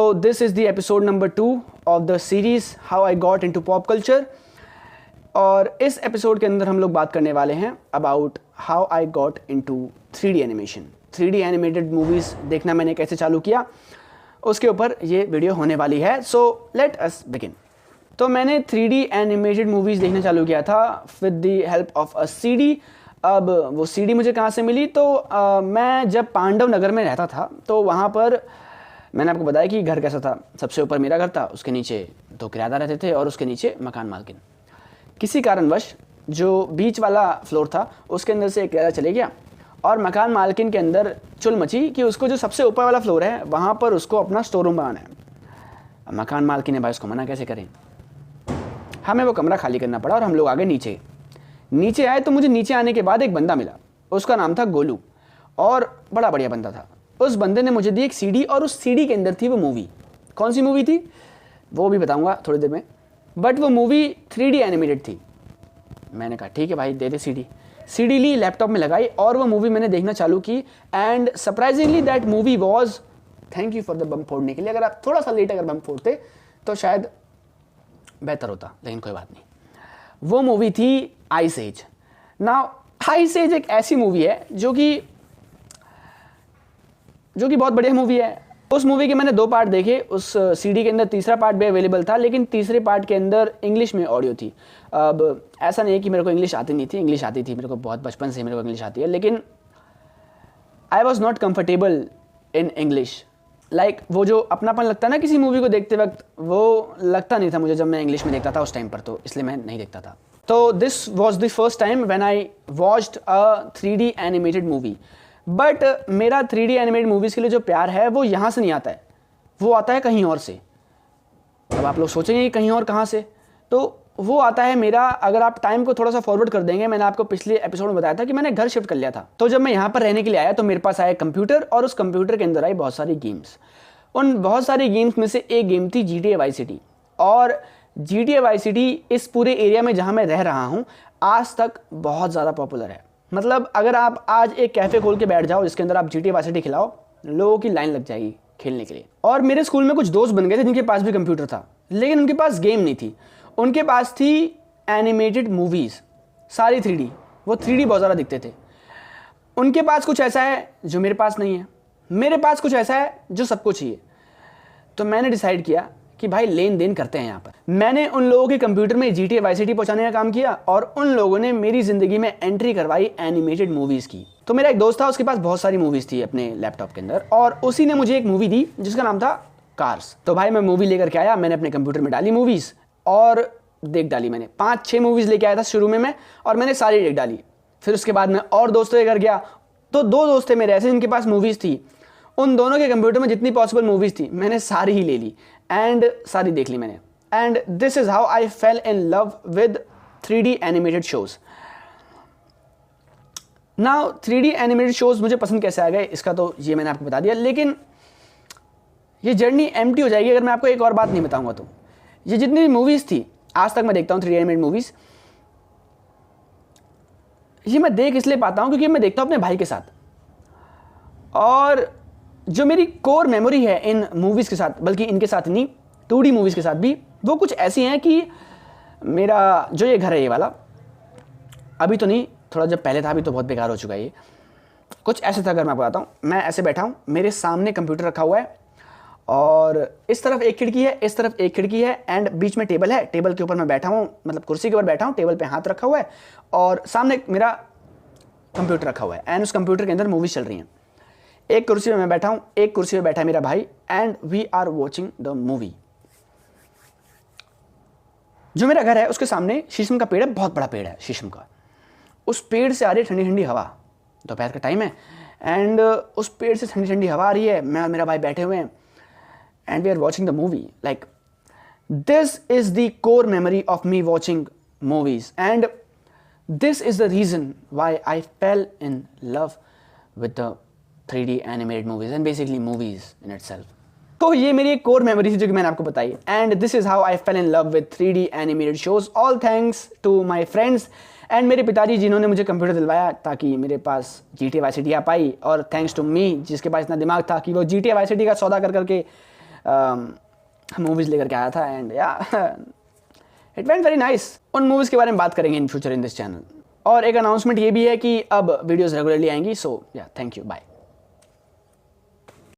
So this is the episode number 2 of the series How I Got into Pop Culture. और इस episode के अंदर हम लोग बात करने वाले हैं about how I got into 3D animation. 3D animated movies देखना मैंने कैसे चालू किया, उसके ऊपर ये वीडियो होने वाली है। So let us begin. तो मैंने 3D एनिमेटेड मूवीज़ देखना चालू किया था with the help of a CD। अब वो CD मुझे कहाँ से मिली, तो मैं जब पांडव नगर में रहता था तो वहाँ पर मैंने आपको बताया कि घर कैसा था। सबसे ऊपर मेरा घर था, उसके नीचे 2 किराएदार रहते थे और उसके नीचे मकान मालकिन। किसी कारणवश जो बीच वाला फ्लोर था उसके अंदर से एक किराया चले गया और मकान मालकिन के अंदर चुल मची कि उसको जो सबसे ऊपर वाला फ्लोर है वहाँ पर उसको अपना स्टोर रूम बनाना है। मकान मालकिन ने भाई उसको मना कैसे करें, हमें वो कमरा खाली करना पड़ा और हम लोग आ गए नीचे आए। तो मुझे नीचे आने के बाद एक बंदा मिला, उसका नाम था गोलू और बड़ा बढ़िया बंदा था। उस बंदे ने मुझे दी एक CD और उस CD के अंदर थी वो मूवी। कौन सी मूवी थी वो भी बताऊंगा थोड़ी देर में, बट वो मूवी 3D एनिमेटेड थी। मैंने कहा ठीक है भाई दे दे CD ली, लैपटॉप में लगाई और वो मूवी मैंने देखना चालू की। And surprisingly that movie was, thank you for the bomb फोड़ने के लिए। अगर आप थोड़ा सा लेट अगर बम फोड़ते तो शायद बेहतर होता, लेकिन कोई बात नहीं। वो मूवी थी Ice Age. Now Ice Age एक ऐसी मूवी है जो कि बहुत बढ़िया मूवी है। उस मूवी के मैंने 2 पार्ट देखे। उस CD के अंदर तीसरा पार्ट भी अवेलेबल था, लेकिन तीसरे पार्ट के अंदर इंग्लिश में ऑडियो थी। अब ऐसा नहीं है कि मेरे को इंग्लिश आती नहीं थी, इंग्लिश आती थी, मेरे को बहुत बचपन से मेरे को इंग्लिश आती है, लेकिन I was not comfortable in English. Like वो जो अपनापन लगता है ना किसी मूवी को देखते वक्त, वो लगता नहीं था मुझे जब मैं इंग्लिश में देखता था उस टाइम पर, तो इसलिए मैं नहीं देखता था। तो this was the first time when I watched a 3D animated movie. But मेरा 3D एनिमेटेड मूवीज़ के लिए जो प्यार है वो यहाँ से नहीं आता है, वो आता है कहीं और से। अब आप लोग सोचेंगे कहीं और कहाँ से, तो वो आता है मेरा, अगर आप टाइम को थोड़ा सा फॉरवर्ड कर देंगे, मैंने आपको पिछले एपिसोड में बताया था कि मैंने घर शिफ्ट कर लिया था। तो जब मैं यहाँ पर रहने के लिए आया तो मेरे पास आया कंप्यूटर और उस कंप्यूटर के अंदर आई बहुत सारी गेम्स। उन बहुत सारी गेम्स में से एक गेम थी GTA वाई सिटी। और GTA वाई सिटी इस पूरे एरिया में जहाँ मैं रह रहा हूँ आज तक बहुत ज़्यादा पॉपुलर है। मतलब अगर आप आज एक कैफ़े खोल के बैठ जाओ जिसके अंदर आप GTA वाई सिटी खिलाओ, लोगों की लाइन लग जाएगी खेलने के लिए। और मेरे स्कूल में कुछ दोस्त बन गए थे जिनके पास भी कंप्यूटर था, लेकिन उनके पास गेम नहीं थी, उनके पास थी एनिमेटेड मूवीज़, सारी 3D। वो 3D बहुत ज़्यादा दिखते थे। उनके पास कुछ ऐसा है जो मेरे पास नहीं है, मेरे पास कुछ ऐसा है जो सबको चाहिए। तो मैंने डिसाइड किया कि भाई लेन देन करते हैं यहाँ पर। मैंने उन लोगों के कंप्यूटर में GTA वाई सिटी पहुँचाने का काम किया और उन लोगों ने मेरी ज़िंदगी में एंट्री करवाई एनिमेटेड मूवीज़ की। तो मेरा एक दोस्त था, उसके पास बहुत सारी मूवीज़ थी अपने लैपटॉप के अंदर, और उसी ने मुझे एक मूवी दी जिसका नाम था कार्स। तो भाई मैं मूवी लेकर के आया, मैंने अपने कंप्यूटर में डाली मूवीज़ और देख डाली। मैंने 5-6 मूवीज़ लेके आया था शुरू में मैं, और मैंने सारी देख डाली। फिर उसके बाद मैं और दोस्तों के घर गया तो 2 दोस्त थे मेरे ऐसे जिनके पास मूवीज़ थी। उन दोनों के कंप्यूटर में जितनी पॉसिबल मूवीज़ थी मैंने सारी ही ले ली एंड सारी देख ली मैंने। And this is how I fell in love with 3D animated shows. Now 3D animated shows मुझे पसंद कैसे आ गए इसका तो ये मैंने आपको बता दिया, लेकिन ये जर्नी एम्प्टी हो जाएगी अगर मैं आपको एक और बात नहीं बताऊंगा। तो ये जितनी भी मूवीज़ थी आज तक मैं देखता हूँ 3D एनिमेटेड मूवीज़, ये मैं देख इसलिए पाता हूँ क्योंकि मैं देखता हूँ अपने भाई के साथ। और जो मेरी कोर मेमोरी है इन मूवीज़ के साथ, बल्कि इनके साथ नहीं 2D मूवीज़ के साथ भी, वो कुछ ऐसी हैं कि मेरा जो ये घर है ये वाला, अभी तो नहीं, थोड़ा जब पहले था, अभी तो बहुत बेकार हो चुका है ये। कुछ ऐसे था, अगर मैं आपको बताता हूँ, मैं ऐसे बैठा हूँ, मेरे सामने कंप्यूटर रखा हुआ है और इस तरफ एक खिड़की है, इस तरफ एक खिड़की है एंड बीच में टेबल है। टेबल के ऊपर मैं बैठा हूँ, मतलब कुर्सी के ऊपर बैठा हूँ, टेबल पे हाथ रखा हुआ है और सामने मेरा कंप्यूटर रखा हुआ है एंड उस कंप्यूटर के अंदर मूवीज़ चल रही हैं। एक कुर्सी में मैं बैठा हूँ, एक कुर्सी में बैठा है मेरा भाई and we are watching the movie. जो मेरा घर है उसके सामने शीशम का पेड़ है, बहुत बड़ा पेड़ है शीशम का। उस पेड़ से आ रही है ठंडी ठंडी हवा, दोपहर का टाइम है एंड उस पेड़ से ठंडी ठंडी हवा आ रही है। मैं और मेरा भाई बैठे हुए हैं and we are watching the movie. Like this is the core memory of me watching movies and this is the reason why I fell in love with the 3D animated movies and basically movies in itself. तो ये मेरी एक core memory थी जो कि मैंने आपको बताई and this is how I fell in love with 3D animated shows, all thanks to my friends and मेरे पिताजी जिन्होंने मुझे कंप्यूटर दिलवाया ताकि मेरे पास GTA वाई सिटी आ पाई, और थैंक्स टू मी जिसके पास इतना दिमाग था कि वो GTA वाई सिटी का सौदा कर करके मूवीज़ लेकर के आया था एंड या इट वेंट वेरी नाइस। उन मूवीज़ के बारे में बात करेंगे in future in this channel. और एक अनाउंसमेंट ये भी है कि अब वीडियोज़ रेगुलरली आएंगी, सो या थैंक यू, बाय।